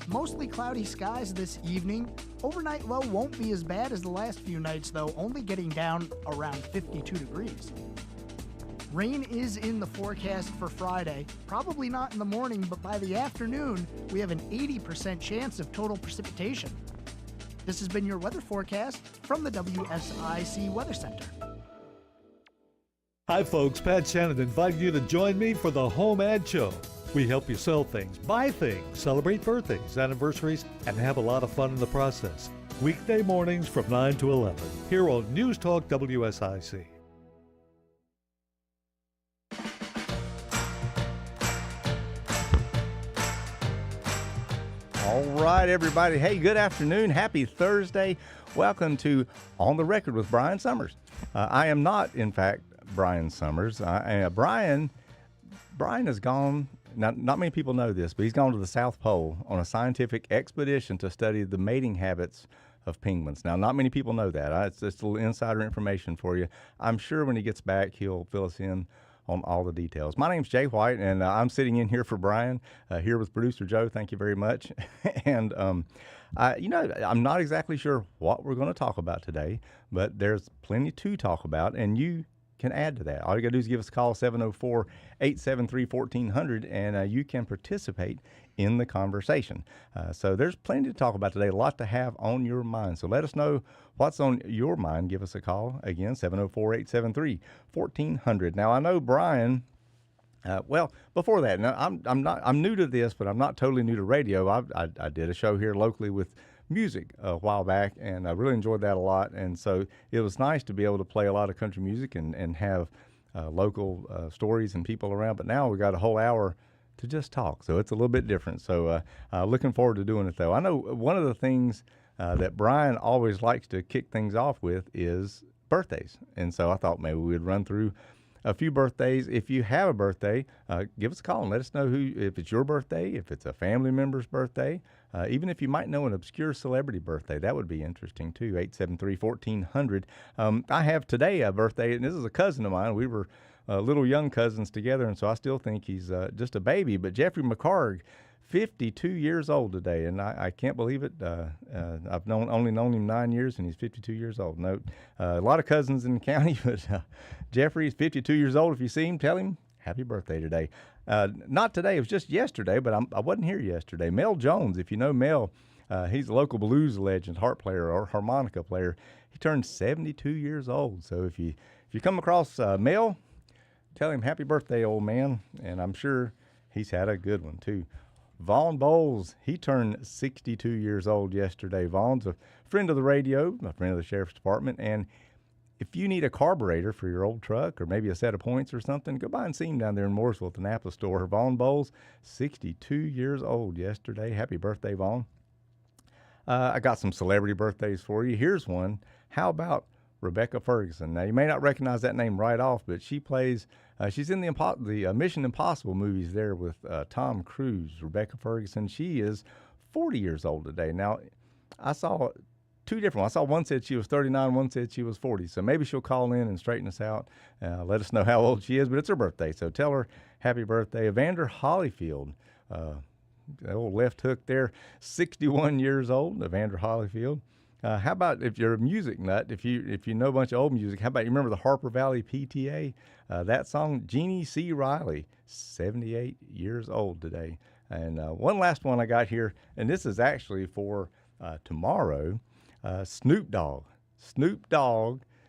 Mostly cloudy skies this evening. Overnight low won't be as bad as the last few nights, though, only getting down around 52 degrees. Rain is in the forecast for Friday. Probably not in the morning, but by the afternoon, we have an 80% chance of total precipitation. This has been your weather forecast from the WSIC Weather Center. Hi folks, Pat Shannon inviting you to join me for the Home Ad Show. We help you sell things, buy things, celebrate birthdays, anniversaries, and have a lot of fun in the process. Weekday mornings from 9 to 11, here on News Talk WSIC. All right, everybody. Hey, good afternoon. Happy Thursday. Welcome to On the Record with Brian Summers. I am not, in fact, Brian Summers. Brian has gone, not many people know this, but he's gone to the South Pole on a scientific expedition to study the mating habits of penguins. Now, not many people know that. It's just a little insider information for you. I'm sure when he gets back, he'll fill us in on all the details. My name's Jay White, and I'm sitting in here for Brian, here with producer Joe. Thank you very much. And, I'm not exactly sure what we're going to talk about today, but there's plenty to talk about, and you can add to that. All you got to do is give us a call, 704-873-1400, and you can participate in the conversation. So there's plenty to talk about today, a lot to have on your mind. So let us know what's on your mind. Give us a call, again, 704-873-1400. Now, I know Brian, before that, now I'm new to this, but I'm not totally new to radio. I did a show here locally with music a while back, and I really enjoyed that a lot. And so it was nice to be able to play a lot of country music and have local stories and people around. But now we got a whole hour to just talk, so it's a little bit different. So looking forward to doing it, though. I know one of the things that Brian always likes to kick things off with is birthdays, and so I thought maybe we'd run through a few birthdays. If you have a birthday, give us a call and let us know if it's your birthday, if it's a family member's birthday, even if you might know an obscure celebrity birthday. That would be interesting too. 873-1400. I have today a birthday, and this is a cousin of mine. We were little young cousins together, and so I still think he's just a baby. But Jeffrey McCarg, 52 years old today, and I can't believe it. I've only known him 9 years, and he's 52 years old. No, a lot of cousins in the county, but Jeffrey is 52 years old. If you see him, tell him happy birthday today. Not today, it was just yesterday, but I wasn't here yesterday. Mel Jones, if you know Mel, he's a local blues legend, harp player or harmonica player. He turned 72 years old. So if you come across Mel, tell him happy birthday, old man, and I'm sure he's had a good one too. Vaughn Bowles, he turned 62 years old yesterday. Vaughn's a friend of the radio, a friend of the Sheriff's Department, and if you need a carburetor for your old truck or maybe a set of points or something, go by and see him down there in Mooresville at the Napa store. Vaughn Bowles, 62 years old yesterday. Happy birthday, Vaughn. I got some celebrity birthdays for you. Here's one. How about Rebecca Ferguson? Now, you may not recognize that name right off, but she plays, she's in the Mission Impossible movies there with Tom Cruise. Rebecca Ferguson, she is 40 years old today. Now, I saw two different ones. I saw one said she was 39, one said she was 40. So maybe she'll call in and straighten us out, let us know how old she is, but it's her birthday. So tell her happy birthday. Evander Holyfield, the old left hook there, 61 years old, Evander Holyfield. How about if you're a music nut, if you know a bunch of old music, how about you remember the Harper Valley PTA? That song, Jeannie C. Riley, 78 years old today. And one last one I got here, and this is actually for tomorrow. Snoop Dogg,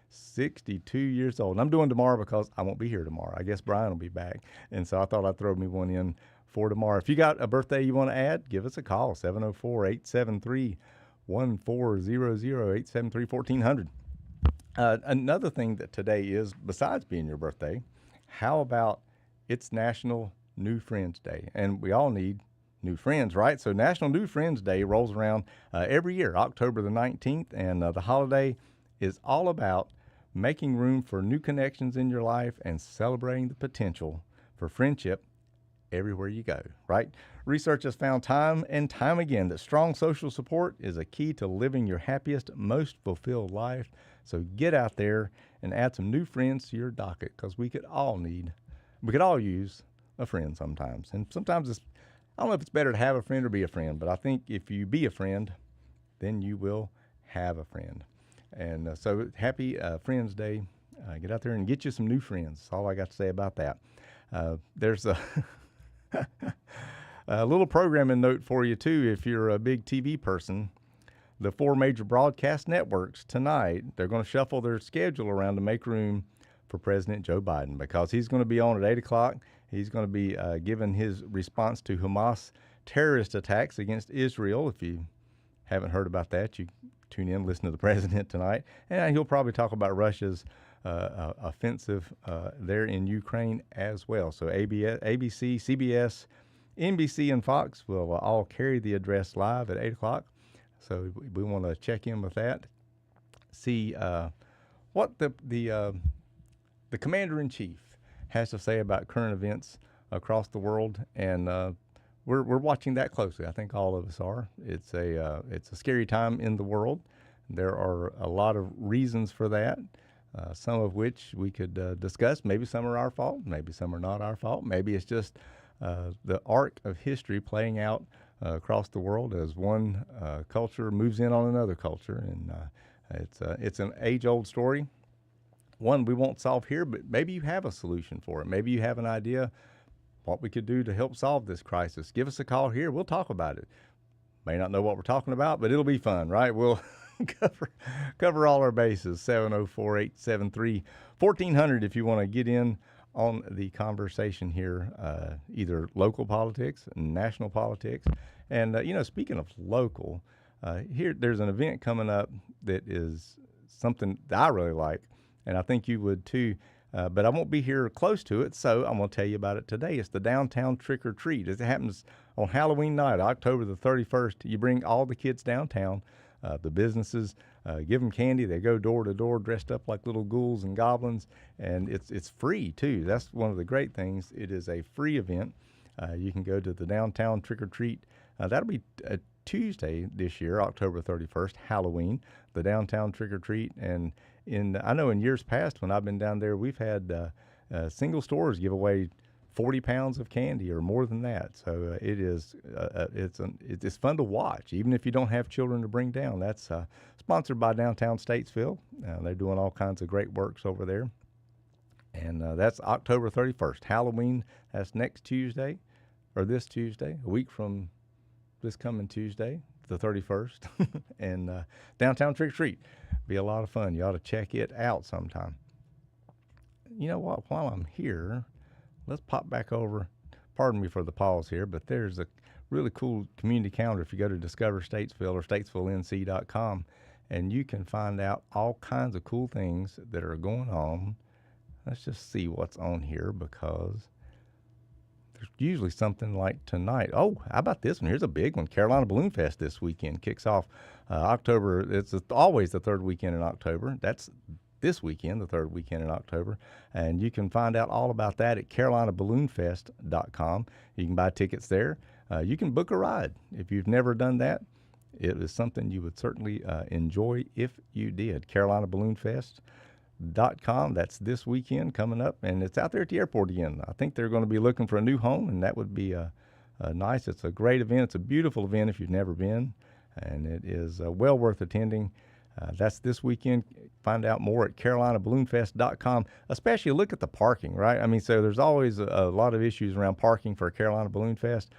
62 years old. And I'm doing tomorrow because I won't be here tomorrow. I guess Brian will be back. And so I thought I'd throw me one in for tomorrow. If you got a birthday you want to add, give us a call, 704-873-1400, 873-1400. Another thing that today is, besides being your birthday, how about it's National New Friends Day? And we all need new friends, right? So National New Friends Day rolls around every year, October the 19th, and the holiday is all about making room for new connections in your life and celebrating the potential for friendship everywhere you go, right? Research has found time and time again that strong social support is a key to living your happiest, most fulfilled life. So get out there and add some new friends to your docket, because we could all use a friend sometimes. And sometimes it's I don't know if it's better to have a friend or be a friend, but I think if you be a friend, then you will have a friend. And so happy Friends Day. Get out there and get you some new friends. That's all I got to say about that. There's a, a little programming note for you, too, if you're a big TV person. The 4 major broadcast networks tonight, they're going to shuffle their schedule around to make room for President Joe Biden, because he's going to be on at 8 o'clock. He's going to be giving his response to Hamas terrorist attacks against Israel. If you haven't heard about that, you tune in, listen to the president tonight. And he'll probably talk about Russia's offensive there in Ukraine as well. So ABC, CBS, NBC, and Fox will all carry the address live at 8 o'clock. So we want to check in with that, see what the commander-in-chief has to say about current events across the world, and we're watching that closely. I think all of us are. It's a scary time in the world. There are a lot of reasons for that, some of which we could discuss. Maybe some are our fault. Maybe some are not our fault. Maybe it's just the arc of history playing out across the world as one culture moves in on another culture, and it's an age-old story. One we won't solve here, but maybe you have a solution for it. Maybe you have an idea what we could do to help solve this crisis. Give us a call here. We'll talk about it. May not know what we're talking about, but it'll be fun, right? We'll cover all our bases. 704-873-1400 if you want to get in on the conversation here, either local politics, national politics. And, speaking of local, here there's an event coming up that is something that I really like, and I think you would too, but I won't be here close to it, so I'm going to tell you about it today. It's the Downtown Trick or Treat. It happens on Halloween night, October the 31st. You bring all the kids downtown, the businesses, give them candy. They go door to door dressed up like little ghouls and goblins, and it's free too. That's one of the great things. It is a free event. You can go to the Downtown Trick or Treat. That'll be Tuesday this year, October 31st, Halloween, the Downtown Trick or Treat. And I know in years past when I've been down there, we've had single stores give away 40 pounds of candy or more than that. So it's fun to watch, even if you don't have children to bring down. That's sponsored by Downtown Statesville. They're doing all kinds of great works over there. And that's October 31st. Halloween, that's next Tuesday, or this Tuesday, a week from this coming Tuesday, the 31st. And Downtown Trick or Treat. Be a lot of fun. You ought to check it out sometime. You know what? While I'm here, let's pop back over. Pardon me for the pause here, but there's a really cool community calendar if you go to Discover Statesville or statesvillenc.com, and you can find out all kinds of cool things that are going on. Let's just see what's on here, because there's usually something like tonight. Oh, how about this one? Here's a big one. Carolina Balloon Fest this weekend kicks off October. It's always the third weekend in October. That's this weekend, the third weekend in October. And you can find out all about that at carolinaballoonfest.com. You can buy tickets there. You can book a ride. If you've never done that, it is something you would certainly enjoy if you did. carolinaballoonfest.com. That's this weekend coming up, and it's out there at the airport again. I think they're going to be looking for a new home, and that would be nice. It's a great event. It's a beautiful event if you've never been, and it is well worth attending. That's this weekend. Find out more at carolinaballoonfest.com. Especially look at the parking, right? I mean, so there's always a lot of issues around parking for Carolina Balloon Fest.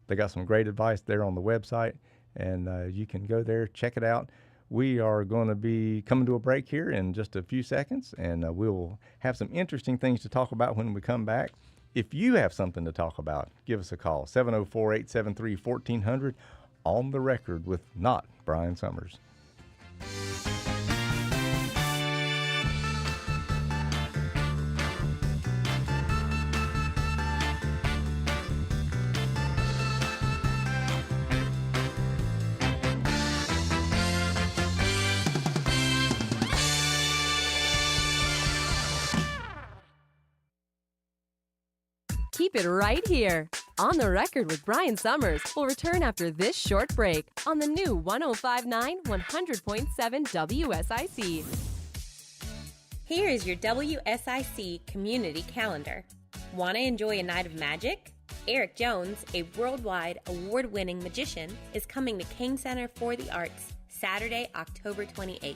They got some great advice there on the website, and you can go there, check it out. We are going to be coming to a break here in just a few seconds, and we'll have some interesting things to talk about when we come back. If you have something to talk about, give us a call, 704-873-1400, on the record with not Brian Summers. Keep it right here. On the Record with Brian Summers will return after this short break on the new 105.9 100.7 WSIC. Here is your WSIC community calendar. Want to enjoy a night of magic? Eric Jones, a worldwide award-winning magician, is coming to King Center for the Arts Saturday, October 28th.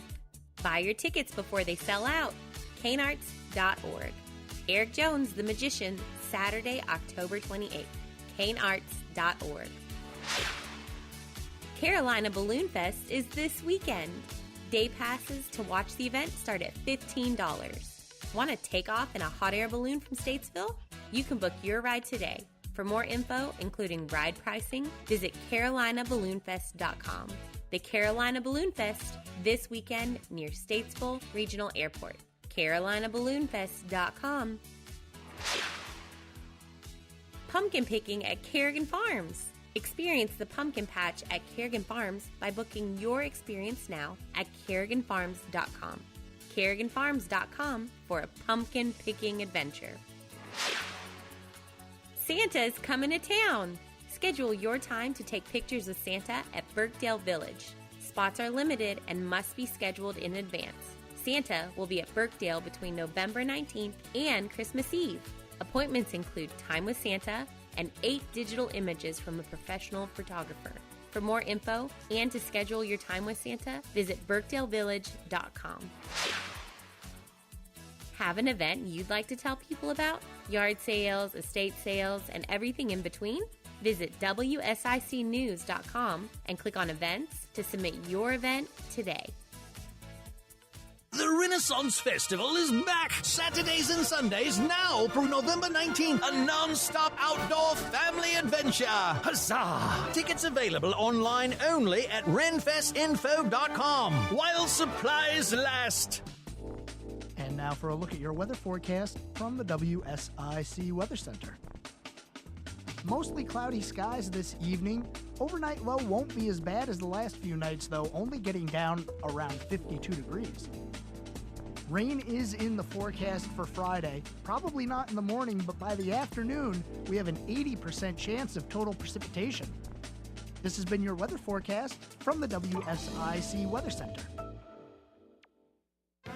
Buy your tickets before they sell out. canearts.org. Eric Jones, the Magician, Saturday, October 28th. canearts.org. Carolina Balloon Fest is this weekend. Day passes to watch the event start at $15. Want to take off in a hot air balloon from Statesville? You can book your ride today. For more info, including ride pricing, visit CarolinaBalloonFest.com. The Carolina Balloon Fest, this weekend near Statesville Regional Airport. CarolinaBalloonFest.com. Pumpkin picking at Kerrigan Farms. Experience the pumpkin patch at Kerrigan Farms by booking your experience now at KerriganFarms.com. KerriganFarms.com for a pumpkin picking adventure. Santa's coming to town. Schedule your time to take pictures of Santa at Birkdale Village. Spots are limited and must be scheduled in advance. Santa will be at Birkdale between November 19th and Christmas Eve. Appointments include time with Santa and 8 digital images from a professional photographer. For more info and to schedule your time with Santa, visit birkdalevillage.com. Have an event you'd like to tell people about? Yard sales, estate sales, and everything in between? Visit WSICnews.com and click on events to submit your event today. The Renaissance Festival is back Saturdays and Sundays now through November 19th. A non-stop outdoor family adventure. Huzzah! Tickets available online only at renfestinfo.com while supplies last. And now for a look at your weather forecast from the WSIC Weather Center. Mostly cloudy skies this evening. Overnight low won't be as bad as the last few nights, though, only getting down around 52 degrees. Rain is in the forecast for Friday. Probably not in the morning, but by the afternoon, we have an 80% chance of total precipitation. This has been your weather forecast from the WSIC Weather Center.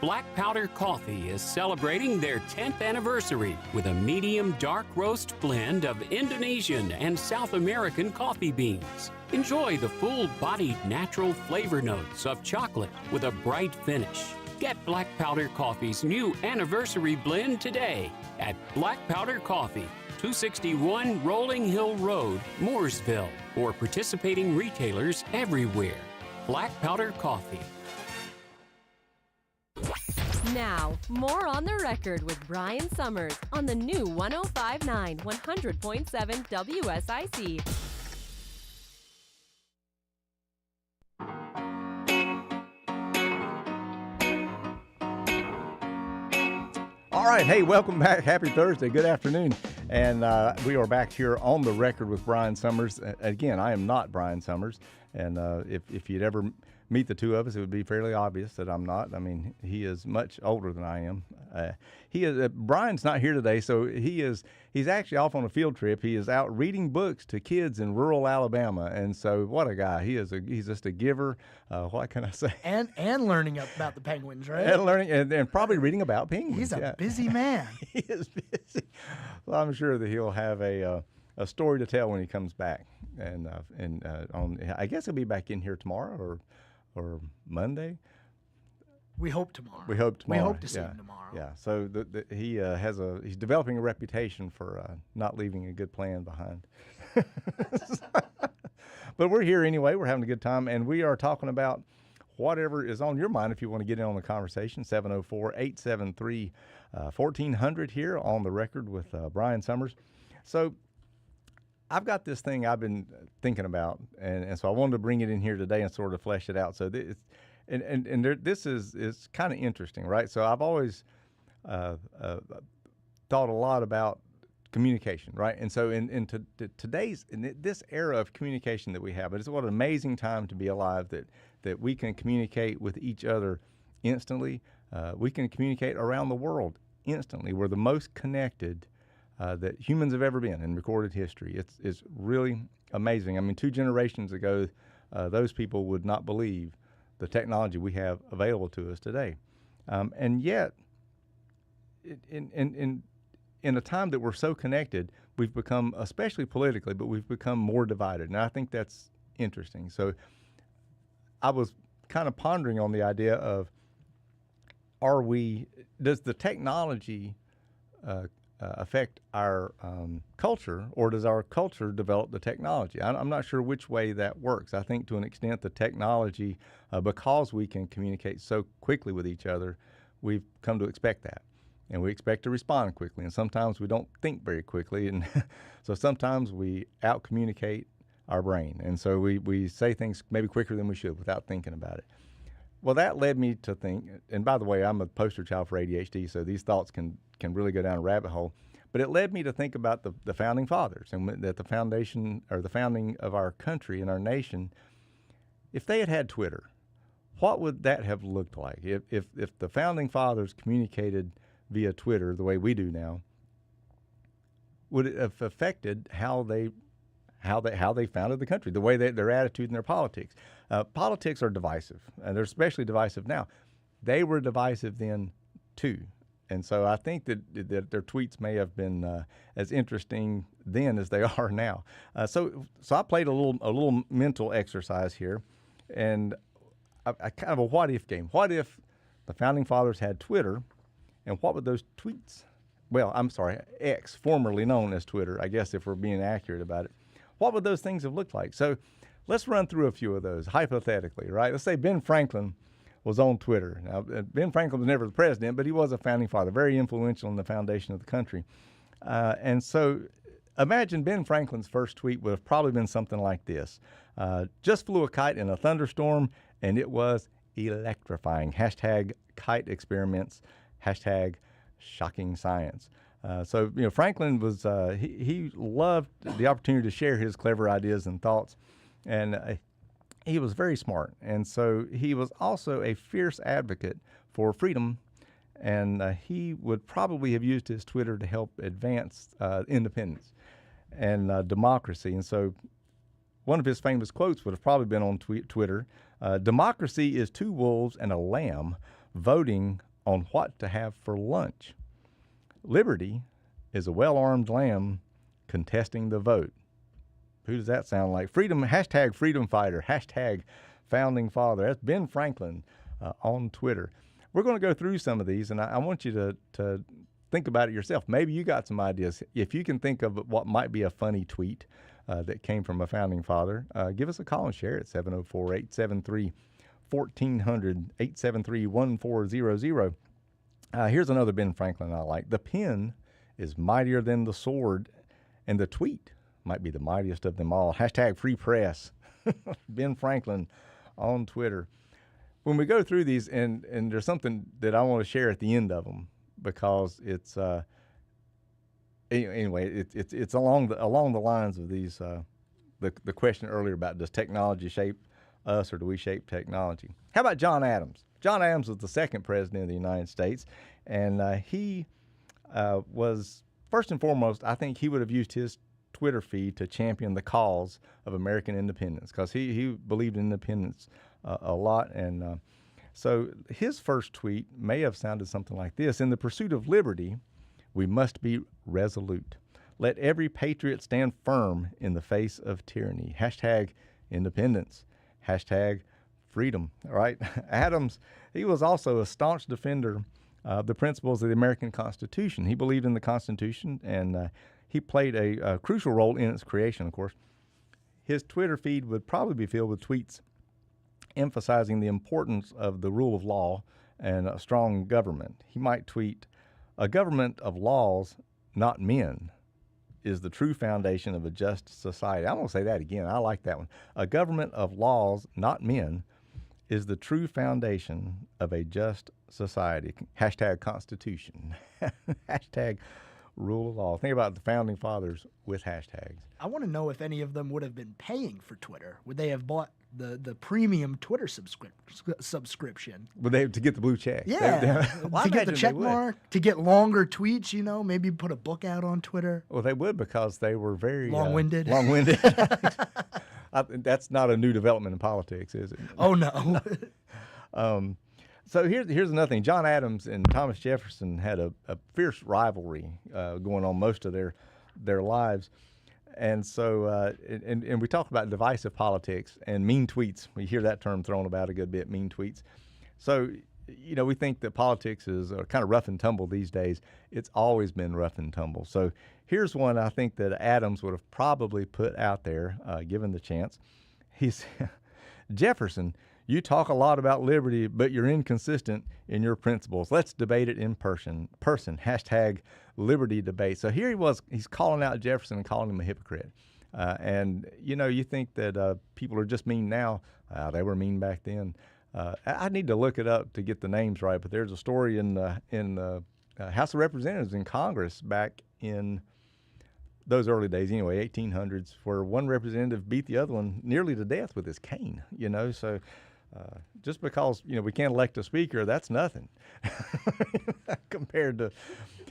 Black Powder Coffee is celebrating their 10th anniversary with a medium dark roast blend of Indonesian and South American coffee beans. Enjoy the full-bodied natural flavor notes of chocolate with a bright finish. Get Black Powder Coffee's new anniversary blend today at Black Powder Coffee, 261 Rolling Hill Road, Mooresville, or participating retailers everywhere. Black Powder Coffee. Now, more on the record with Brian Summers on the new 105.9 100.7 WSIC. All right, hey, welcome back. Happy Thursday. Good afternoon. And we are back here on the record with Brian Summers. Again, I am not Brian Summers. And if you'd ever meet the two of us, it would be fairly obvious that I'm not. I mean, he is much older than I am. Brian's not here today, so he's actually off on a field trip. He is out reading books to kids in rural Alabama, and so what a guy. He's just a giver. What can I say? And learning about the penguins, right? And learning and probably reading about penguins. He's a busy man. He is busy. Well, I'm sure that he'll have a story to tell when he comes back, and I guess he'll be back in here tomorrow or Monday. We hope tomorrow. We hope tomorrow. We hope to see him tomorrow. Yeah. So he's developing a reputation for not leaving a good plan behind. But we're here anyway. We're having a good time, and we are talking about whatever is on your mind. If you want to get in on the conversation, 704-873-1400 here on the record with Brian Summers. So I've got this thing I've been thinking about, and so I wanted to bring it in here today and sort of flesh it out. So this is kind of interesting, right? So I've always thought a lot about communication, right? And so in this era of communication that we have, it's what an amazing time to be alive that we can communicate with each other instantly. We can communicate around the world instantly. We're the most connected that humans have ever been in recorded history. It's really amazing. I mean, 2 generations ago, those people would not believe the technology we have available to us today. And yet, in a time that we're so connected, we've become, especially politically, but we've become more divided. And I think that's interesting. So I was kind of pondering on the idea of, does the technology affect our culture, or does our culture develop the technology? I'm not sure which way that works. I think to an extent the technology, because we can communicate so quickly with each other, we've come to expect that. And we expect to respond quickly. And sometimes we don't think very quickly. And so sometimes we out-communicate our brain. And so we say things maybe quicker than we should without thinking about it. Well, that led me to think, and by the way, I'm a poster child for ADHD, so these thoughts can really go down a rabbit hole. But it led me to think about the Founding Fathers, and that the foundation, or the founding of our country and our nation, if they had had Twitter, what would that have looked like? If the Founding Fathers communicated via Twitter the way we do now, would it have affected how they founded the country, the way their attitude and their politics? Politics are divisive, and they're especially divisive now. They were divisive then too, and so I think that their tweets may have been as interesting then as they are now. So I played a little mental exercise here, and I kind of a what if game. What if the Founding Fathers had Twitter, and what would those tweets? Well, I'm sorry, X, formerly known as Twitter, I guess if we're being accurate about it. What would those things have looked like? So let's run through a few of those, hypothetically, right? Let's say Ben Franklin was on Twitter. Now, Ben Franklin was never the president, but he was a founding father, very influential in the foundation of the country. And so imagine Ben Franklin's first tweet would have probably been something like this. Just flew a kite in a thunderstorm, and it was electrifying. Hashtag kite experiments. Hashtag shocking science. So Franklin was he loved the opportunity to share his clever ideas and thoughts, and he was very smart. And so he was also a fierce advocate for freedom, and he would probably have used his Twitter to help advance independence and democracy. And so one of his famous quotes would have probably been on Twitter: "Democracy is two wolves and a lamb voting on what to have for lunch. Liberty is a well-armed lamb contesting the vote." Who does that sound like? Freedom, hashtag freedom fighter, hashtag founding father. That's Ben Franklin on Twitter. We're going to go through some of these, and I want you to think about it yourself.Maybe you got some ideas. If you can think of what might be a funny tweet that came from a founding father, give us a call and share it, 704-873-1400, 873-1400. Here's another Ben Franklin I like. The pen is mightier than the sword, and the tweet might be the mightiest of them all. Hashtag free press. Ben Franklin on Twitter. When we go through these, and there's something that I want to share at the end of them, because it's anyway, it's along the lines of these the question earlier about, does technology shape us, or do we shape technology? How about John Adams? John Adams was the second president of the United States, and he was, first and foremost, I think he would have used his Twitter feed to champion the cause of American independence, because he believed in independence a lot. And so his first tweet may have sounded something like this: "In the pursuit of liberty, we must be resolute. Let every patriot stand firm in the face of tyranny. Hashtag independence. Hashtag freedom." All right. Adams, he was also a staunch defender of the principles of the American Constitution. He believed in the Constitution, and he played a crucial role in its creation, of course. His Twitter feed would probably be filled with tweets emphasizing the importance of the rule of law and a strong government. He might tweet, "A government of laws, not men, is the true foundation of a just society." I'm going to say that again. I like that one. "A government of laws, not men, is the true foundation of a just society." Hashtag Constitution. Hashtag rule of law. Think about the founding fathers with hashtags. I want to know if any of them would have been paying for Twitter. Would they have bought the premium Twitter subscription? Would they, to get the blue check? Yeah, Well, to get the check mark, to get longer tweets, maybe put a book out on Twitter. Well, they would, because they were very long-winded. Long-winded. That's not a new development in politics, is it? Oh, no. So here's another thing. John Adams and Thomas Jefferson had a fierce rivalry going on most of their lives. And so, and we talk about divisive politics and mean tweets. We hear that term thrown about a good bit, mean tweets. So, you know, we think that politics is kind of rough and tumble these days. It's always been rough and tumble. So here's one I think that Adams would have probably put out there, given the chance. He's Jefferson, you talk a lot about liberty, but you're inconsistent in your principles. Let's debate it in person. Hashtag liberty debate. So here he was, he's calling out Jefferson and calling him a hypocrite. And, you know, you think that people are just mean now. They were mean back then. I need to look it up to get the names right, but there's a story in the House of Representatives in Congress back in those early days, anyway, 1800s, where one representative beat the other one nearly to death with his cane, you know. So just because, you know, we can't elect a speaker, that's nothing compared to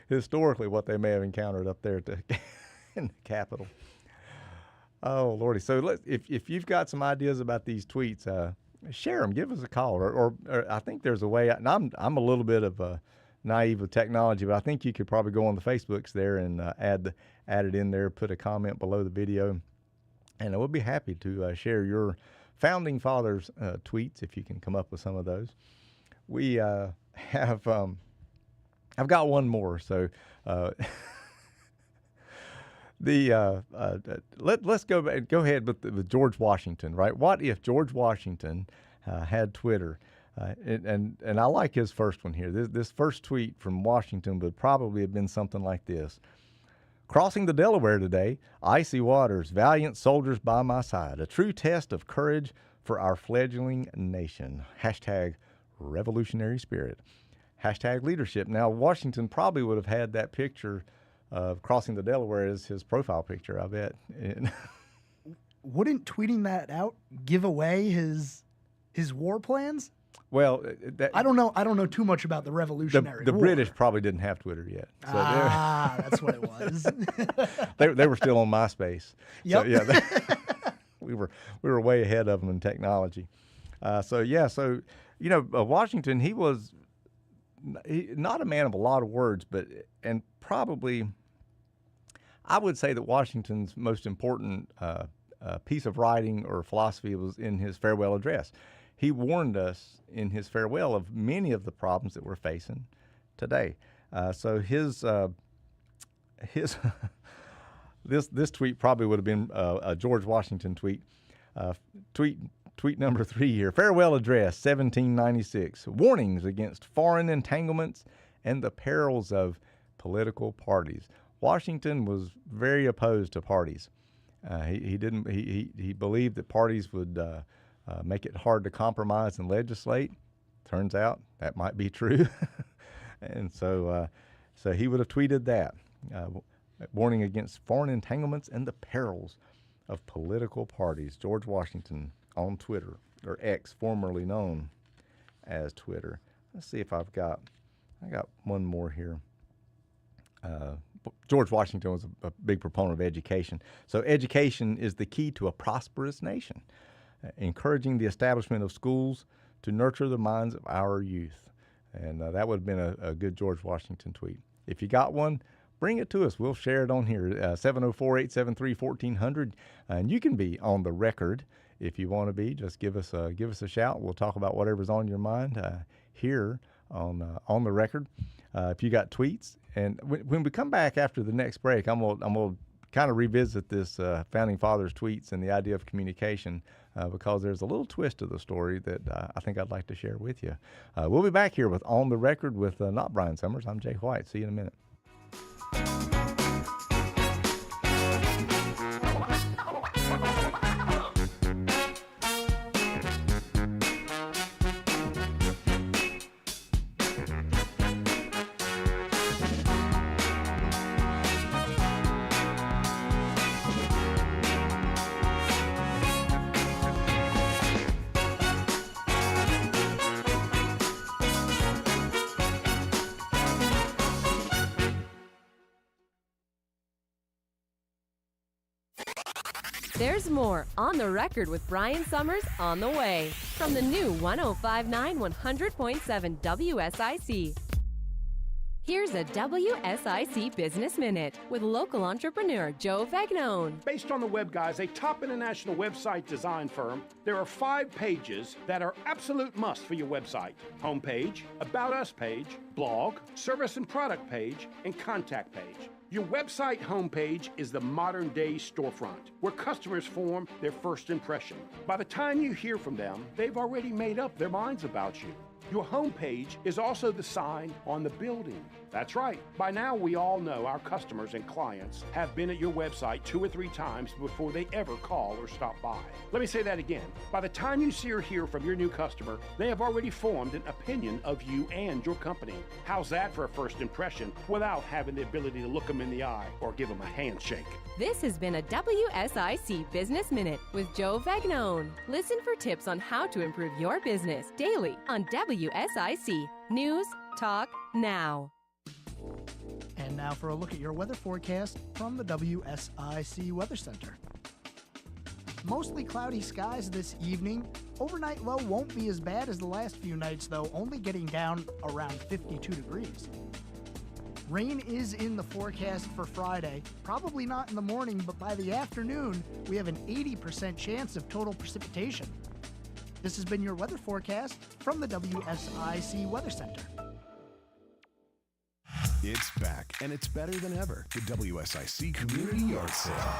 historically what they may have encountered up there in the Capitol. Oh, Lordy. So if you've got some ideas about these tweets, share them. Give us a call. Or I think there's a way. And I'm a little bit of naive with technology, but I think you could probably go on the Facebooks there and add it in there, put a comment below the video, and I would be happy to share your Founding Fathers tweets if you can come up with some of those. We have I've got one more. So let's go ahead with George Washington, right? What if George Washington had Twitter? And I like his first one here. This first tweet from Washington would probably have been something like this. Crossing the Delaware today, icy waters, valiant soldiers by my side, a true test of courage for our fledgling nation. Hashtag revolutionary spirit. Hashtag leadership. Now, Washington probably would have had that picture of crossing the Delaware as his profile picture, I bet. Wouldn't tweeting that out give away his war plans? Well, I don't know too much about the Revolutionary War. The British probably didn't have Twitter yet. So that's what it was. they were still on MySpace. Yep. So, yeah, we were way ahead of them in technology. So you know, Washington, he was not a man of a lot of words, and probably I would say that Washington's most important piece of writing or philosophy was in his farewell address. He warned us in his farewell of many of the problems that we're facing today. So his this tweet probably would have been a George Washington tweet. Tweet number 3 here. Farewell address, 1796. Warnings against foreign entanglements and the perils of political parties. Washington was very opposed to parties. He believed that parties would make it hard to compromise and legislate. Turns out that might be true. And so he would have tweeted that, warning against foreign entanglements and the perils of political parties. George Washington on Twitter, or X, formerly known as Twitter. Let's see if I got one more here. George Washington was a big proponent of education. So education is the key to a prosperous nation, encouraging the establishment of schools to nurture the minds of our youth. And that would have been a good George Washington tweet. If you got one, bring it to us. We'll share it on here, 704-873-1400. And you can be on the record if you want to be. Just give us a shout. We'll talk about whatever's on your mind here on the record. If you got tweets. And when we come back after the next break, I'm gonna kind of revisit this Founding Fathers tweets and the idea of communication because there's a little twist to the story that I think I'd like to share with you. We'll be back here with On the Record with not Brian Summers. I'm Jay White. See you in a minute. There's more On the Record with Brian Summers on the way from the new 105.9 100.7 WSIC. Here's a WSIC Business Minute with local entrepreneur Joe Vagnone. Based on the Web Guys, a top international website design firm, there are 5 pages that are absolute must for your website. Homepage, About Us page, blog, service and product page, and contact page. Your website homepage is the modern-day storefront, where customers form their first impression. By the time you hear from them, they've already made up their minds about you. Your homepage is also the sign on the building. That's right. By now, we all know our customers and clients have been at your website 2 or 3 times before they ever call or stop by. Let me say that again. By the time you see or hear from your new customer, they have already formed an opinion of you and your company. How's that for a first impression without having the ability to look them in the eye or give them a handshake? This has been a WSIC Business Minute with Joe Vagnone. Listen for tips on how to improve your business daily on WSIC News Talk Now. And now for a look at your weather forecast from the WSIC Weather Center. Mostly cloudy skies this evening. Overnight low won't be as bad as the last few nights, though, only getting down around 52 degrees. Rain is in the forecast for Friday. Probably not in the morning, but by the afternoon, we have an 80% chance of total precipitation. This has been your weather forecast from the WSIC Weather Center. It's back, and it's better than ever. The WSIC Community Yard Sale.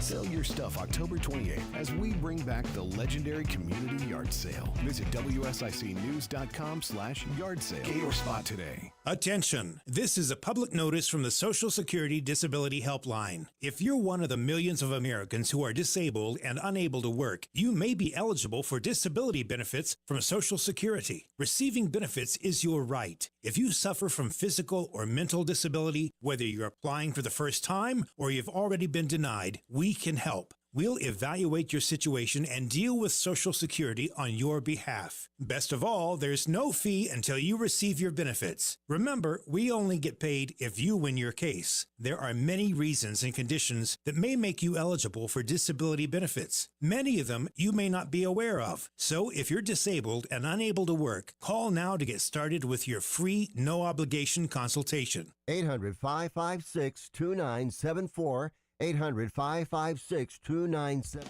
Sell your stuff October 28th as we bring back the legendary Community Yard Sale. Visit WSICnews.com/yard sale. Get your spot today. Attention! This is a public notice from the Social Security Disability Helpline. If you're one of the millions of Americans who are disabled and unable to work, you may be eligible for disability benefits from Social Security. Receiving benefits is your right. If you suffer from physical or mental disability, whether you're applying for the first time or you've already been denied, we can help. We'll evaluate your situation and deal with Social Security on your behalf. Best of all, there's no fee until you receive your benefits. Remember, we only get paid if you win your case. There are many reasons and conditions that may make you eligible for disability benefits. Many of them you may not be aware of. So if you're disabled and unable to work, call now to get started with your free, no-obligation consultation. 800-556-2974. 800-556-2974.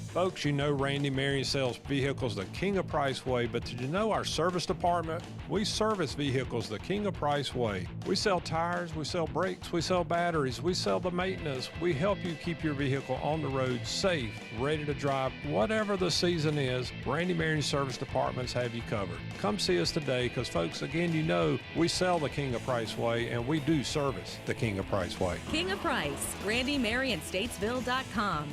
Folks, you know Randy Marion sells vehicles the King of Price way, but did you know our service department? We service vehicles the King of Price way. We sell tires, we sell brakes, we sell batteries, we sell the maintenance. We help you keep your vehicle on the road safe, ready to drive. Whatever the season is, Randy Marion service departments have you covered. Come see us today because, folks, again, you know we sell the King of Price way and we do service the King of Price way. King of Price, RandyMarionStatesville.com.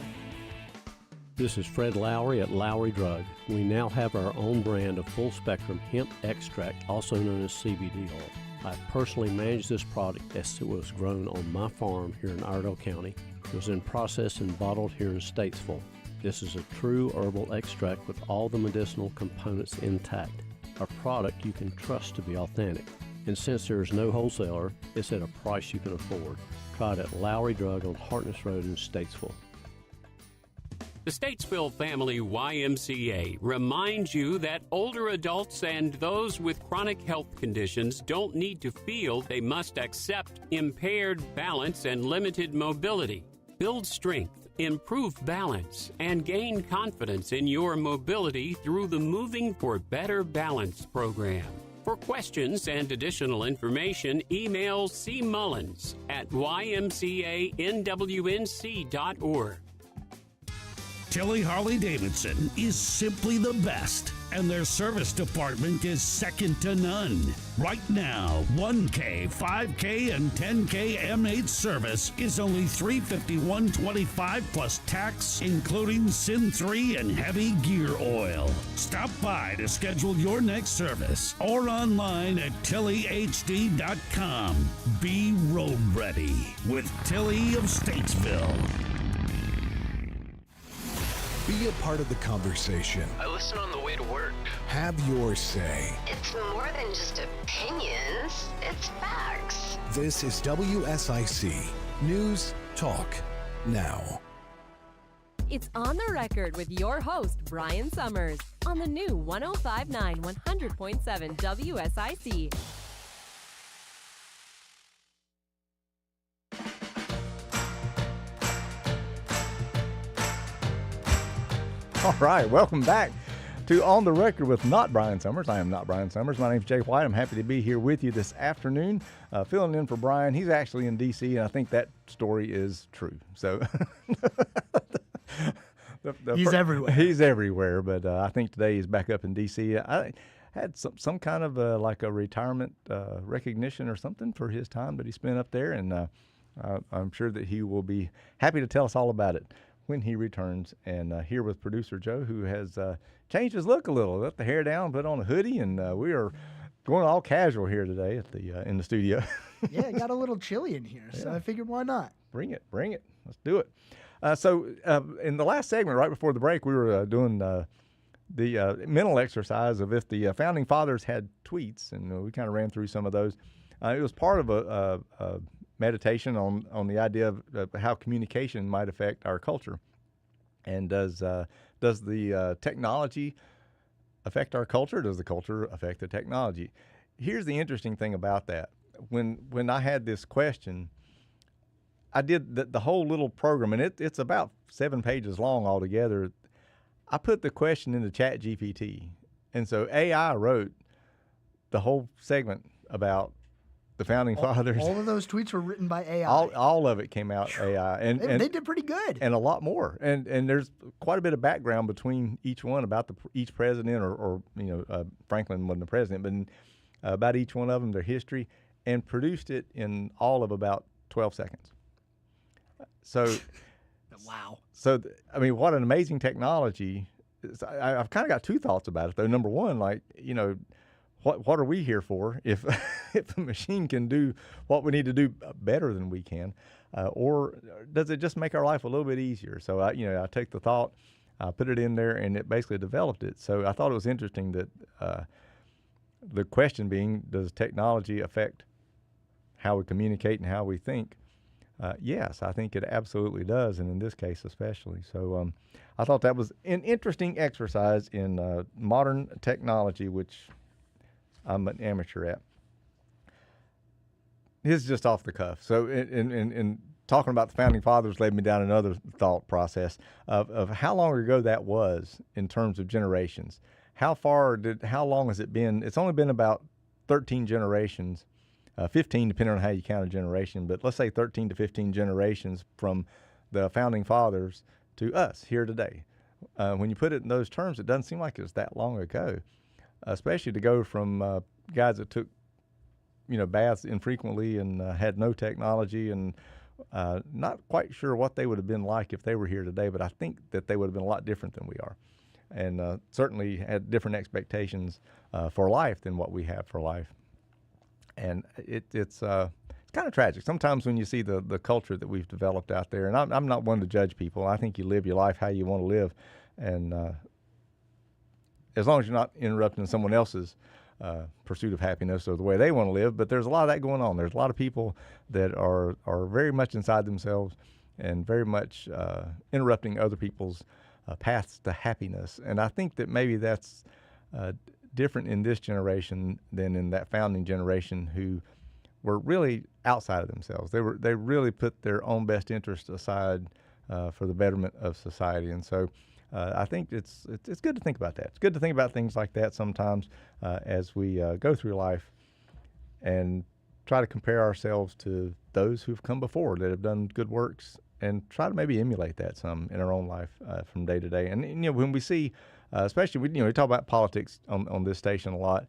This is Fred Lowry at Lowry Drug. We now have our own brand of full-spectrum hemp extract, also known as CBD oil. I personally manage this product as it was grown on my farm here in Iredell County. It was then processed and bottled here in Statesville. This is a true herbal extract with all the medicinal components intact. A product you can trust to be authentic. And since there is no wholesaler, it's at a price you can afford. Try it at Lowry Drug on Hartness Road in Statesville. The Statesville Family YMCA reminds you that older adults and those with chronic health conditions don't need to feel they must accept impaired balance and limited mobility. Build strength, improve balance, and gain confidence in your mobility through the Moving for Better Balance program. For questions and additional information, email C. Mullins at ymcanwnc.org. Tilly Harley-Davidson is simply the best, and their service department is second to none. Right now, 1K, 5K, and 10K M8 service is only $351.25 plus tax, including Sin 3 and heavy gear oil. Stop by to schedule your next service or online at TillyHD.com. Be road ready with Tilly of Statesville. Be a part of the conversation. I listen on the way to work. Have your say. It's more than just opinions, it's facts. This is WSIC News Talk Now. It's On the Record with your host, Brian Summers, on the new 105.9 100.7 WSIC. All right, welcome back to On the Record with Not Brian Summers. I am not Brian Summers. My name's Jay White. I'm happy to be here with you this afternoon, filling in for Brian. He's actually in D.C., and I think that story is true. So he's everywhere. He's everywhere, but I think today he's back up in D.C. I had some kind of like a retirement recognition or something for his time that he spent up there, and I'm sure that he will be happy to tell us all about it when he returns. And here with producer Joe, who has changed his look a little, let the hair down, put on a hoodie, and we are going all casual here today at the in the studio. Yeah, it got a little chilly in here, so I figured why not? Bring it. Let's do it. So in the last segment, right before the break, we were doing the mental exercise of if the Founding Fathers had tweets, and we kind of ran through some of those. It was part of a meditation on the idea of how communication might affect our culture, and does the technology affect our culture? Does the culture affect the technology? Here's the interesting thing about that. When I had this question, I did the whole little program, and it's about 7 pages long altogether. I put the question into ChatGPT, and so AI wrote the whole segment about the Founding Fathers. All of those tweets were written by AI. All of it came out AI, and they did pretty good, and a lot more. And there's quite a bit of background between each one about each president, or Franklin wasn't the president, but about each one of them, their history, and produced it in all of about 12 seconds. So, wow. So I mean, what an amazing technology! I've kind of got two thoughts about it, though. Number one, what are we here for if a machine can do what we need to do better than we can, or does it just make our life a little bit easier? So I take the thought, I put it in there, and it basically developed it. So I thought it was interesting that the question being, does technology affect how we communicate and how we think? Yes, I think it absolutely does, and in this case especially. So I thought that was an interesting exercise in modern technology, which I'm an amateur at. This is just off the cuff. So in talking about the Founding Fathers led me down another thought process of how long ago that was in terms of generations. How long has it been? It's only been about 13 generations, 15 depending on how you count a generation, but let's say 13 to 15 generations from the Founding Fathers to us here today. When you put it in those terms, it doesn't seem like it's that long ago. Especially to go from guys that took, baths infrequently and had no technology, and not quite sure what they would have been like if they were here today, but I think that they would have been a lot different than we are, and certainly had different expectations for life than what we have for life. And it's kind of tragic sometimes when you see the culture that we've developed out there. And I'm not one to judge people. I think you live your life how you want to live, and as long as you're not interrupting someone else's pursuit of happiness or the way they want to live. But there's a lot of that going on. There's a lot of people that are very much inside themselves and very much interrupting other people's paths to happiness. And I think that maybe that's different in this generation than in that founding generation, who were really outside of themselves. They really put their own best interest aside for the betterment of society. And so I think it's good to think about that. It's good to think about things like that sometimes as we go through life and try to compare ourselves to those who've come before that have done good works, and try to maybe emulate that some in our own life from day to day. And when we see, especially we talk about politics on this station a lot,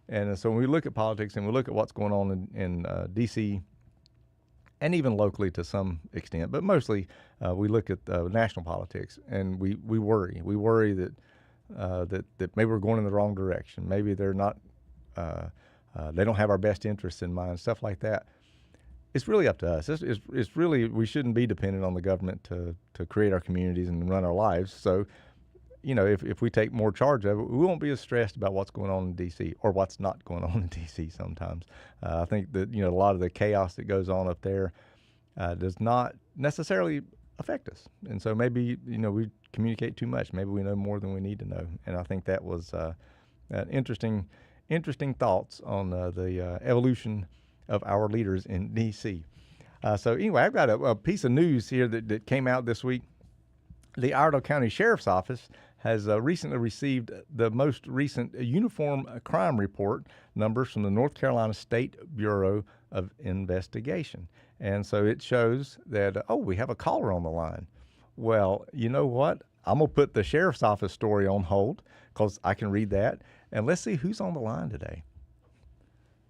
and so when we look at politics and we look at what's going on in D.C. and even locally to some extent, but mostly we look at national politics, and we worry. We worry that maybe we're going in the wrong direction. Maybe they're not. They don't have our best interests in mind. Stuff like that. It's really up to us. It's really, we shouldn't be dependent on the government to create our communities and run our lives. So, if we take more charge of it, we won't be as stressed about what's going on in D.C. or what's not going on in D.C. sometimes. I think that, a lot of the chaos that goes on up there does not necessarily affect us. And so maybe, we communicate too much. Maybe we know more than we need to know. And I think that was interesting thoughts on the evolution of our leaders in D.C. So anyway, I've got a piece of news here that came out this week. The Iredell County Sheriff's Office has recently received the most recent uniform crime report numbers from the North Carolina State Bureau of Investigation. And so it shows that, we have a caller on the line. Well, you know what? I'm going to put the sheriff's office story on hold because I can read that. And let's see who's on the line today.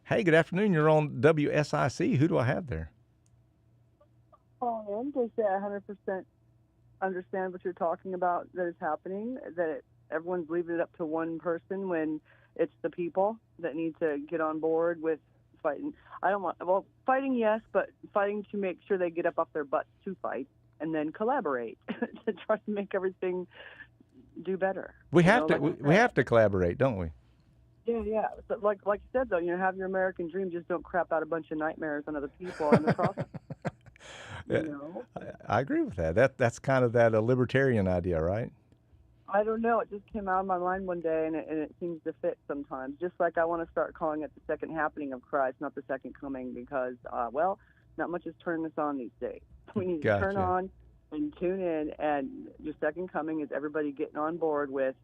Hey, good afternoon. You're on WSIC. Who do I have there? Just 100% understand what you're talking about that is happening, that everyone's leaving it up to one person when it's the people that need to get on board with fighting. Fighting, yes, but fighting to make sure they get up off their butts to fight and then collaborate to try to make everything do better. We have to collaborate, don't we? Yeah. So like you said, though, have your American dream. Just don't crap out a bunch of nightmares on other people in the process. I agree with that. That's kind of that libertarian idea, right? I don't know. It just came out of my mind one day, and it seems to fit sometimes. Just like I want to start calling it the second happening of Christ, not the second coming, because, not much is turning us on these days. We need to turn on and tune in, and your second coming is everybody getting on board with,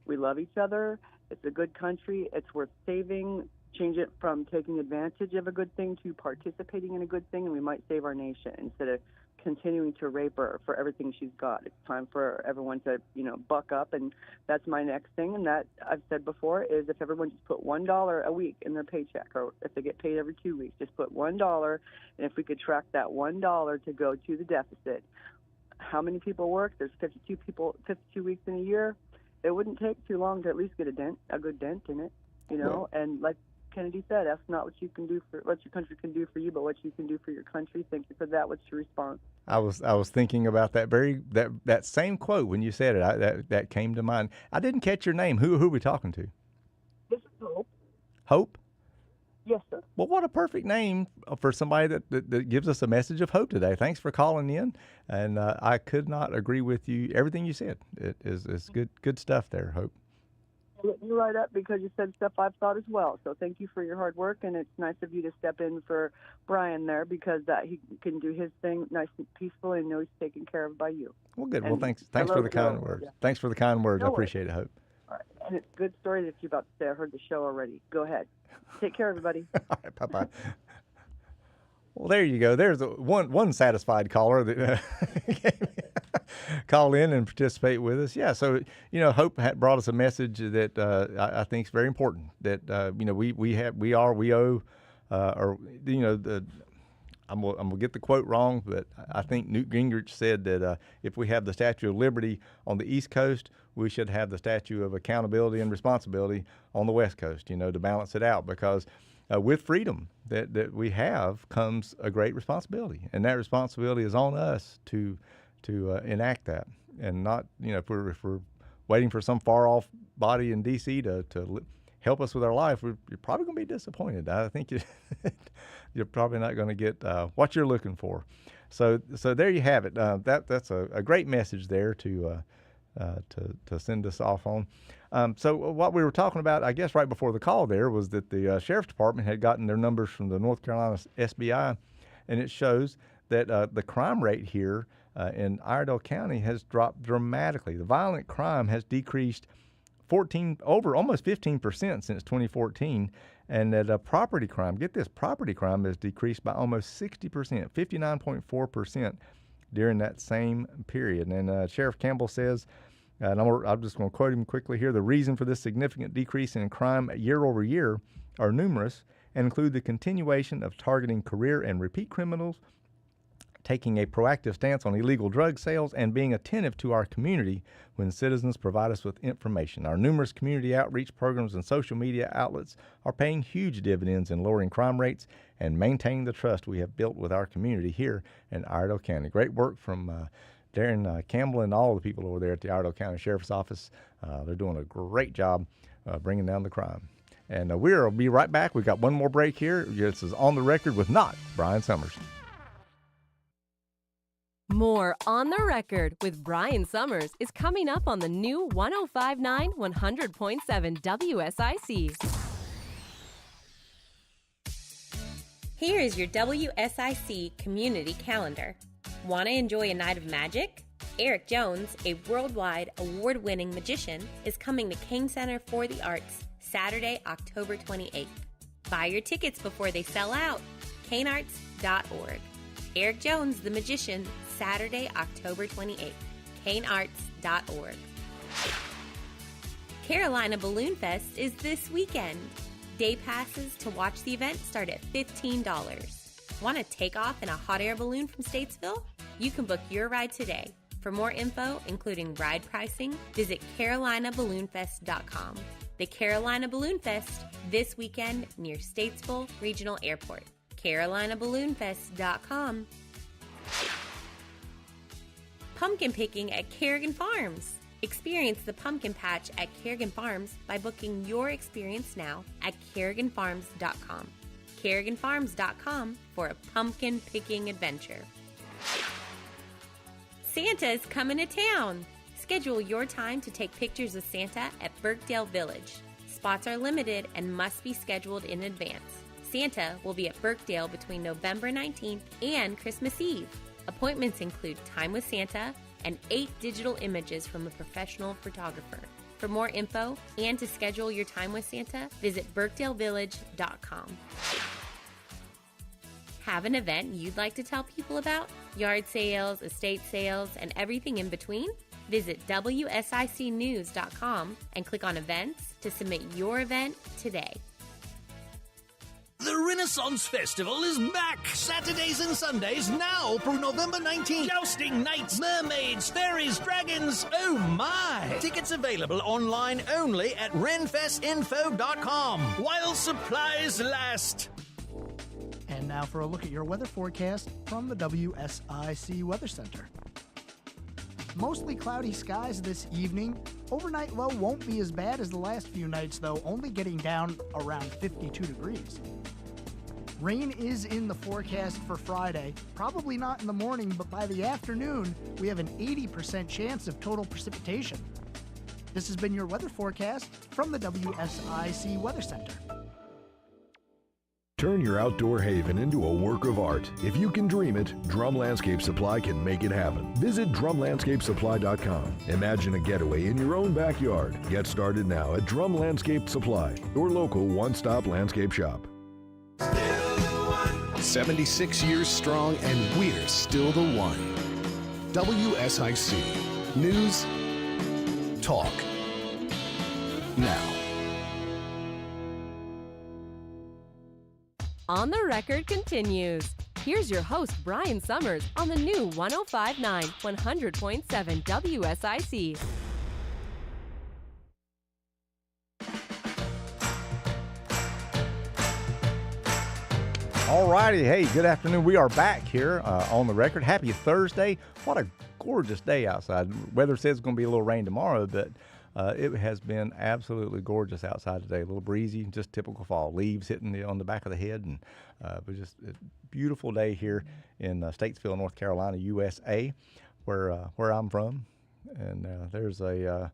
we love each other, it's a good country, it's worth saving, change it from taking advantage of a good thing to participating in a good thing, and we might save our nation instead of continuing to rape her for everything she's got. It's time for everyone to, buck up, and that's my next thing. And that I've said before is if everyone just put $1 a week in their paycheck, or if they get paid every 2 weeks, just put $1, and if we could track that $1 to go to the deficit, how many people work? There's 52 weeks in a year. It wouldn't take too long to at least get a good dent in it, and like Kennedy said, that's not what you can do for what your country can do for you, but what you can do for your country. Thank you for that. What's your response? I was thinking about that same quote when you said it. That came to mind. I didn't catch your name. Who are we talking to? This is Hope. Hope? Yes, sir. Well, what a perfect name for somebody that gives us a message of hope today. Thanks for calling in, and I could not agree with you. Everything you said, it is good stuff there, Hope. Let me right up because you said stuff I've thought as well. So thank you for your hard work, and it's nice of you to step in for Brian there because he can do his thing nice and peaceful and know he's taken care of by you. Well, good. Well, thanks for the kind words. Yeah. Thanks for the kind words. I appreciate it, Hope. All right. And it's a good story that you're about to say. I heard the show already. Go ahead. Take care, everybody. All right. Bye-bye. Well, there you go. There's one satisfied caller that call in and participate with us. Yeah, so Hope had brought us a message that I think is very important. That we owe, I'm gonna get the quote wrong, but I think Newt Gingrich said that if we have the Statue of Liberty on the East Coast, we should have the Statue of Accountability and Responsibility on the West Coast. To balance it out because. With freedom that we have comes a great responsibility, and that responsibility is on us to enact that, and not if we're waiting for some far off body in D.C. to help us with our life, you're probably going to be disappointed. I think you're probably not going to get what you're looking for. So there you have it. That's a great message there to send us off on. So what we were talking about, I guess, right before the call there was that the Sheriff's Department had gotten their numbers from the North Carolina SBI, and it shows that the crime rate here in Iredell County has dropped dramatically. The violent crime has decreased almost 15% since 2014, and that property crime, get this, property crime has decreased by almost 60%, 59.4% during that same period. And Sheriff Campbell says, and I'm just going to quote him quickly here, the reason for this significant decrease in crime year over year are numerous and include the continuation of targeting career and repeat criminals, taking a proactive stance on illegal drug sales, and being attentive to our community when citizens provide us with information. Our numerous community outreach programs and social media outlets are paying huge dividends in lowering crime rates and maintaining the trust we have built with our community here in Iredell County. Great work from Darren Campbell and all the people over there at the Iredell County Sheriff's Office. They're doing a great job bringing down the crime. And we'll be right back. We've got one more break here. This is On the Record with not Brian Summers. More On the Record with Brian Summers is coming up on the new 105.9 100.7 WSIC. Here is your WSIC community calendar. Want to enjoy a night of magic? Eric Jones, a worldwide award-winning magician, is coming to Kane Center for the Arts Saturday, October 28th. Buy your tickets before they sell out. kanearts.org. Eric Jones, the Magician, Saturday, October 28th. kanearts.org. Carolina Balloon Fest is this weekend. Day passes to watch the event start at $15. Want to take off in a hot air balloon from Statesville? You can book your ride today. For more info, including ride pricing, visit carolinaballoonfest.com. The Carolina Balloon Fest, this weekend near Statesville Regional Airport. carolinaballoonfest.com. Pumpkin picking at Kerrigan Farms. Experience the pumpkin patch at Kerrigan Farms by booking your experience now at kerriganfarms.com. kerriganfarms.com for a pumpkin picking adventure. Santa's coming to town. Schedule your time to take pictures of Santa at Birkdale Village. Spots are limited and must be scheduled in advance. Santa will be at Birkdale between November 19th and Christmas Eve. Appointments include time with Santa and 8 digital images from a professional photographer. For more info and to schedule your time with Santa, visit birkdalevillage.com. Have an event you'd like to tell people about? Yard sales, estate sales, and everything in between? Visit WSICnews.com and click on events to submit your event today. The Renaissance Festival is back! Saturdays and Sundays now through November 19th. Jousting, knights, mermaids, fairies, dragons, oh my! Tickets available online only at renfestinfo.com while supplies last. And now for a look at your weather forecast from the WSIC Weather Center. Mostly cloudy skies this evening. Overnight low won't be as bad as the last few nights, though, only getting down around 52 degrees. Rain is in the forecast for Friday. Probably not in the morning, but by the afternoon, we have an 80% chance of total precipitation. This has been your weather forecast from the WSIC Weather Center. Turn your outdoor haven into a work of art. If you can dream it, Drum Landscape Supply can make it happen. Visit drumlandscapesupply.com. Imagine a getaway in your own backyard. Get started now at Drum Landscape Supply, your local one-stop landscape shop. 76 years strong, and we're still the one. WSIC. News. Talk. Now. On the Record continues. Here's your host, Brian Summers, on the new 105.9 100.7 WSIC. All righty. Hey, good afternoon. We are back here on the record. Happy Thursday. What a gorgeous day outside. Weather says it's going to be a little rain tomorrow, but it has been absolutely gorgeous outside today. A little breezy, just typical fall. Leaves hitting on the back of the head, and but just a beautiful day here in Statesville, North Carolina, USA, where I'm from. And there's a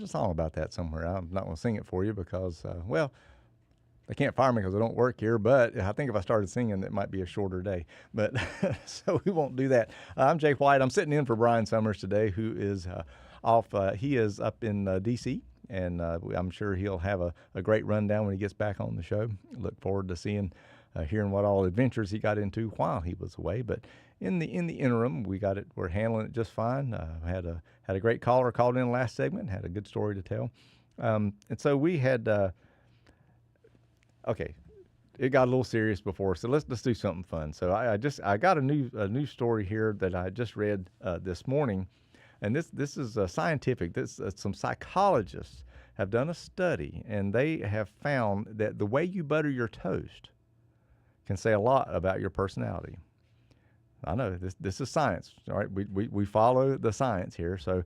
song about that somewhere. I'm not going to sing it for you because, well, they can't fire me because I don't work here, but I think if I started singing, it might be a shorter day. But so we won't do that. I'm Jake White. I'm sitting in for Brian Summers today, who is off. He is up in D.C., and I'm sure he'll have a great rundown when he gets back on the show. Look forward to hearing what all adventures he got into while he was away. But in the interim, we're handling it just fine. Had a great caller called in last segment, had a good story to tell, and so we had. Okay, it got a little serious before, so let's do something fun. So I got a new story here that I just read this morning, and this is scientific. Some psychologists have done a study, and they have found that the way you butter your toast can say a lot about your personality. I know this is science, all right? We follow the science here. So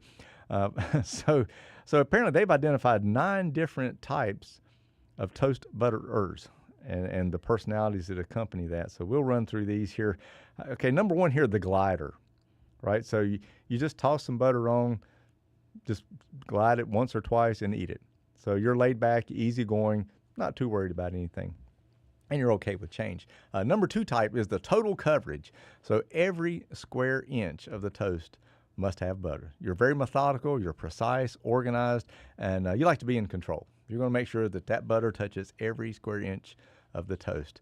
so apparently they've identified 9 different types of toast butterers and the personalities that accompany that. So we'll run through these here. Okay, number 1 here, the glider, right? So you just toss some butter on, just glide it once or twice and eat it. So you're laid back, easygoing, not too worried about anything, and you're okay with change. Number 2 type is the total coverage. So every square inch of the toast must have butter. You're very methodical, you're precise, organized, and you like to be in control. You're going to make sure that that butter touches every square inch of the toast.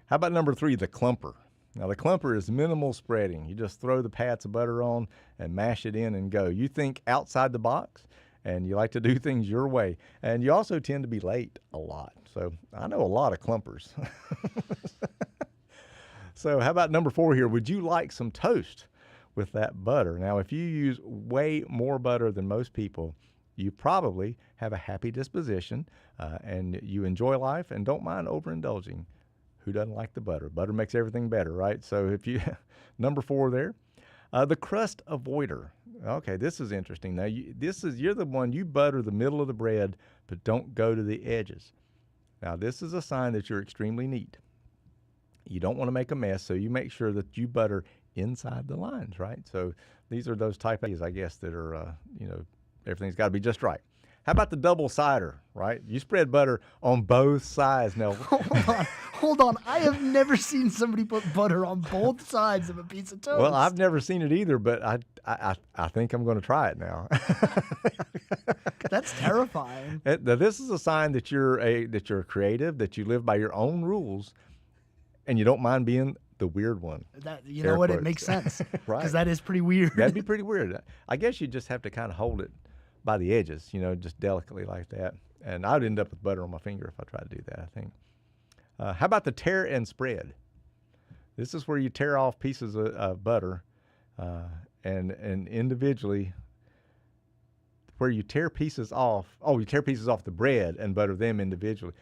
How about number 3, the clumper? Now, the clumper is minimal spreading. You just throw the pats of butter on and mash it in and go. You think outside the box, and you like to do things your way. And you also tend to be late a lot. So I know a lot of clumpers. So how about number 4 here? Would you like some toast with that butter? Now, if you use way more butter than most people, you probably have a happy disposition and you enjoy life and don't mind overindulging. Who doesn't like the butter? Butter makes everything better, right? So if you, number 4 there, the crust avoider. Okay, this is interesting. Now, you're the one, you butter the middle of the bread, but don't go to the edges. Now, this is a sign that you're extremely neat. You don't want to make a mess, so you make sure that you butter inside the lines, right? So these are those type A's, I guess, that are, everything's got to be just right. How about the double cider, right? You spread butter on both sides. Now, Hold on. I have never seen somebody put butter on both sides of a piece of toast. Well, I've never seen it either, but I think I'm going to try it now. That's terrifying. This is a sign that you're creative, that you live by your own rules, and you don't mind being the weird one. You know what? It makes sense. Right. Because that is pretty weird. That'd be pretty weird. I guess you just have to kind of hold it by the edges, just delicately like that. And I'd end up with butter on my finger if I tried to do that, I think. How about the tear and spread? This is where you tear off pieces of butter and individually, where you tear pieces off. Oh, you tear pieces off the bread and butter them individually.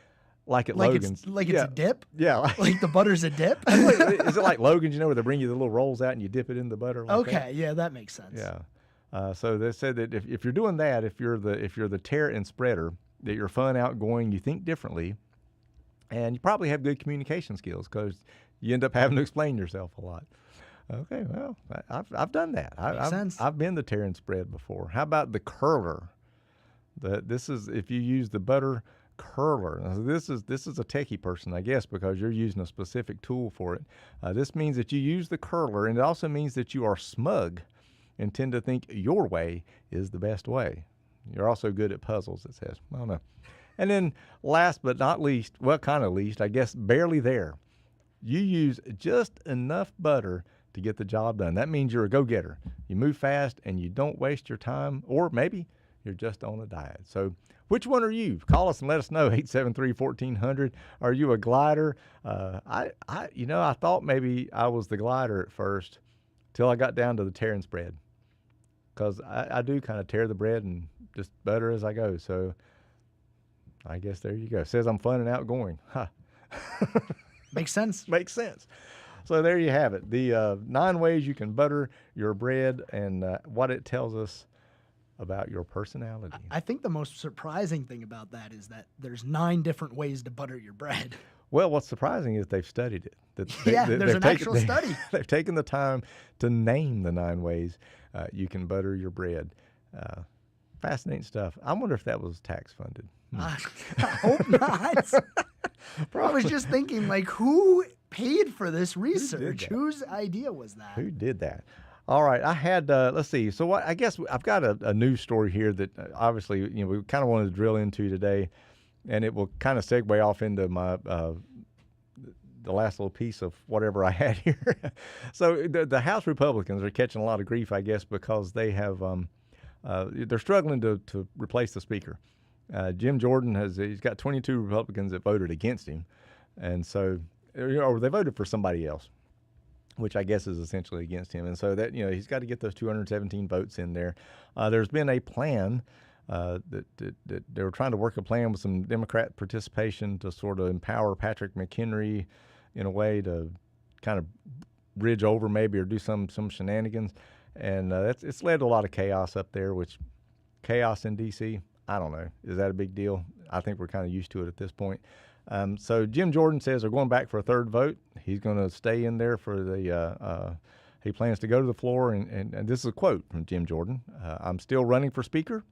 Like at Logan's. It's a dip? Yeah. Like the butter's a dip? Is it like Logan's, where they bring you the little rolls out and you dip it in the butter? Like that? Yeah, that makes sense. Yeah. So they said that if you're doing that, if you're the tear and spreader, that you're fun, outgoing, you think differently, and you probably have good communication skills because you end up having to explain yourself a lot. Okay, well, I've done that. Makes sense. I've been the tear and spread before. How about the curler? This is if you use the butter curler. Now, this is a techie person, I guess, because you're using a specific tool for it. This means that you use the curler, and it also means that you are smug and tend to think your way is the best way. You're also good at puzzles, it says. I don't know. And then last but not least, well, kind of least, I guess, barely there. You use just enough butter to get the job done. That means you're a go-getter. You move fast and you don't waste your time, or maybe you're just on a diet. So which one are you? Call us and let us know, 873-1400. Are you a glider? I thought maybe I was the glider at first till I got down to the tear and spread. Because I do kind of tear the bread and just butter as I go. So I guess there you go. It says I'm fun and outgoing. Huh. Makes sense. Makes sense. So there you have it. The 9 ways you can butter your bread and what it tells us about your personality. I think the most surprising thing about that is that there's 9 different ways to butter your bread. Well, what's surprising is they've studied it. There's an actual study. They've taken the time to name the 9 ways you can butter your bread. Fascinating stuff. I wonder if that was tax funded. I hope not. I was just thinking, who paid for this research? Whose idea was that? Who did that? All right, I had, let's see. So I guess I've got a news story here that obviously, we kind of wanted to drill into today, and it will kind of segue off into my, the last little piece of whatever I had here. So the House Republicans are catching a lot of grief, I guess, because they have, they're struggling to replace the speaker. Jim Jordan he's got 22 Republicans that voted against him. And so, or they voted for somebody else, which I guess is essentially against him. And so that, he's got to get those 217 votes in there. There's been a plan that they were trying to work a plan with some Democrat participation to sort of empower Patrick McHenry in a way to kind of bridge over maybe or do some shenanigans. And it's led to a lot of chaos up there, which chaos in D.C., I don't know. Is that a big deal? I think we're kind of used to it at this point. So Jim Jordan says they're going back for a third vote. He's going to stay in there for the he plans to go to the floor. And this is a quote from Jim Jordan. I'm still running for speaker,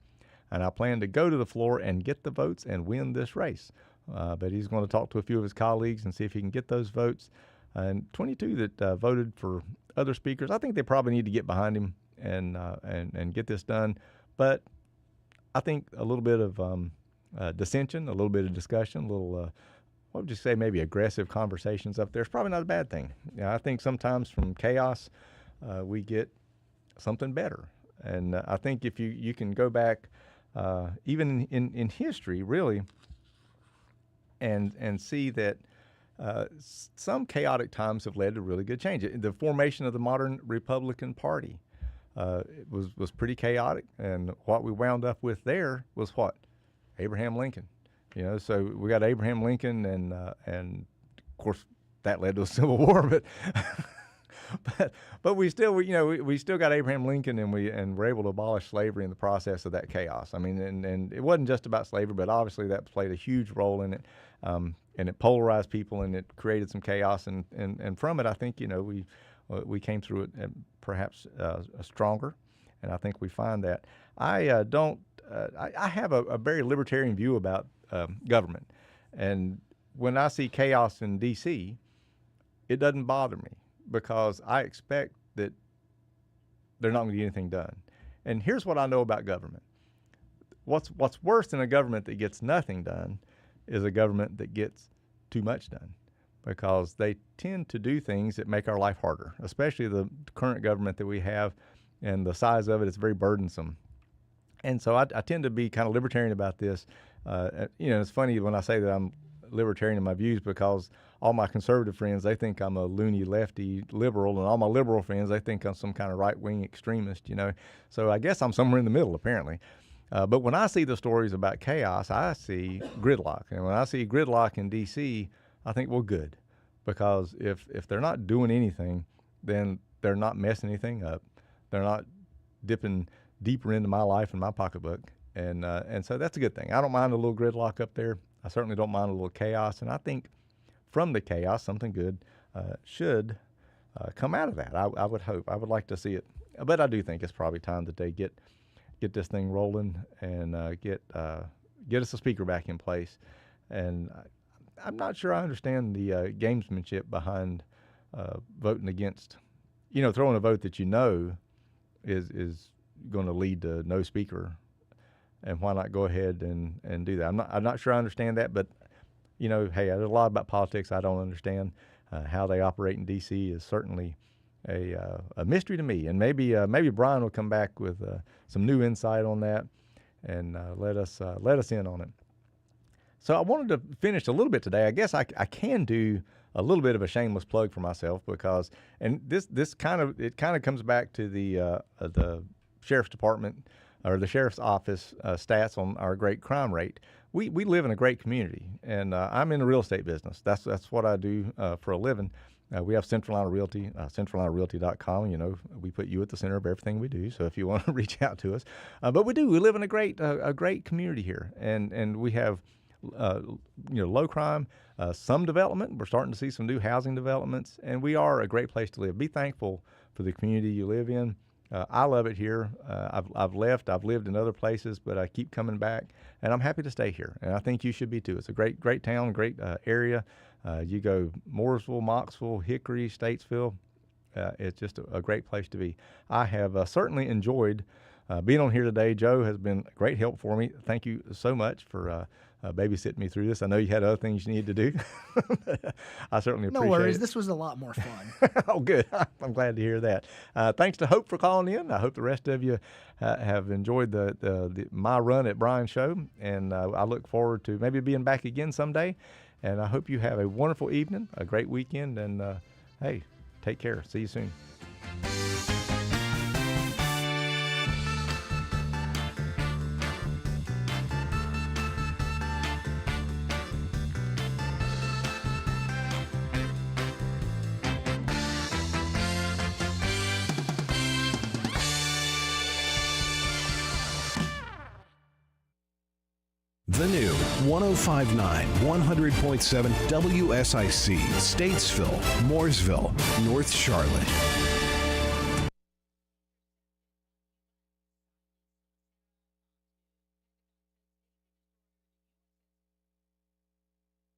and I plan to go to the floor and get the votes and win this race. But he's going to talk to a few of his colleagues and see if he can get those votes. And 22 that voted for other speakers, I think they probably need to get behind him and get this done. But I think a little bit of dissension, a little bit of discussion, a little, what would you say, maybe aggressive conversations up there is probably not a bad thing. I think sometimes from chaos, we get something better. And I think if you can go back, even in history, really, and see that some chaotic times have led to really good change. The formation of the modern Republican Party was pretty chaotic, and what we wound up with there was what? Abraham Lincoln. So we got Abraham Lincoln, and of course that led to a Civil War, but we still we still got Abraham Lincoln, and we're able to abolish slavery in the process of that chaos. I mean, and it wasn't just about slavery, but obviously that played a huge role in it, and it polarized people, and it created some chaos, and from it, I think we came through it perhaps stronger, and I think we find that. I have a very libertarian view about government, and when I see chaos in D.C., it doesn't bother me, because I expect that they're not going to get anything done. And here's what I know about government. What's worse than a government that gets nothing done is a government that gets too much done, because they tend to do things that make our life harder, especially the current government that we have, and the size of it is very burdensome. And so I tend to be kind of libertarian about this. It's funny when I say that I'm libertarian in my views, because all my conservative friends, they think I'm a loony lefty liberal, and all my liberal friends, they think I'm some kind of right-wing extremist, So I guess I'm somewhere in the middle, apparently. But when I see the stories about chaos, I see gridlock. And when I see gridlock in D.C., I think, well, good. Because if they're not doing anything, then they're not messing anything up. They're not dipping deeper into my life and my pocketbook. And so that's a good thing. I don't mind a little gridlock up there. I certainly don't mind a little chaos. And I think from the chaos, something good should come out of that. I would hope. I would like to see it. But I do think it's probably time that they get this thing rolling and get us a speaker back in place. And I'm not sure I understand the gamesmanship behind voting against, throwing a vote that is going to lead to no speaker. And why not go ahead and do that? I'm not sure I understand that, but hey, there's a lot about politics I don't understand. How they operate in D.C. is certainly a mystery to me. And maybe Brian will come back with some new insight on that and let us in on it. So I wanted to finish a little bit today. I guess I can do a little bit of a shameless plug for myself, because this kind of comes back to the sheriff's department or the sheriff's office stats on our great crime rate. We live in a great community, and I'm in the real estate business. That's what I do for a living. We have Central Atlanta Realty, centralatlantarealty.com. We put you at the center of everything we do. So if you want to reach out to us, but we do. We live in a great community here, and we have low crime, some development. We're starting to see some new housing developments, and we are a great place to live. Be thankful for the community you live in. I love it here. I've lived in other places, but I keep coming back, and I'm happy to stay here. And I think you should be too. It's a great town, great area. You go Mooresville, Mocksville, Hickory, Statesville. It's just a great place to be. I have certainly enjoyed being on here today. Joe has been a great help for me. Thank you so much for babysitting me through this. I know you had other things you needed to do. I certainly appreciate it. No worries. This was a lot more fun. Oh, good. I'm glad to hear that. Thanks to Hope for calling in. I hope the rest of you have enjoyed my run at Brian's show, and I look forward to maybe being back again someday. And I hope you have a wonderful evening, a great weekend, and hey, take care. See you soon. The new 105.9, 100.7 WSIC, Statesville, Mooresville, North Charlotte.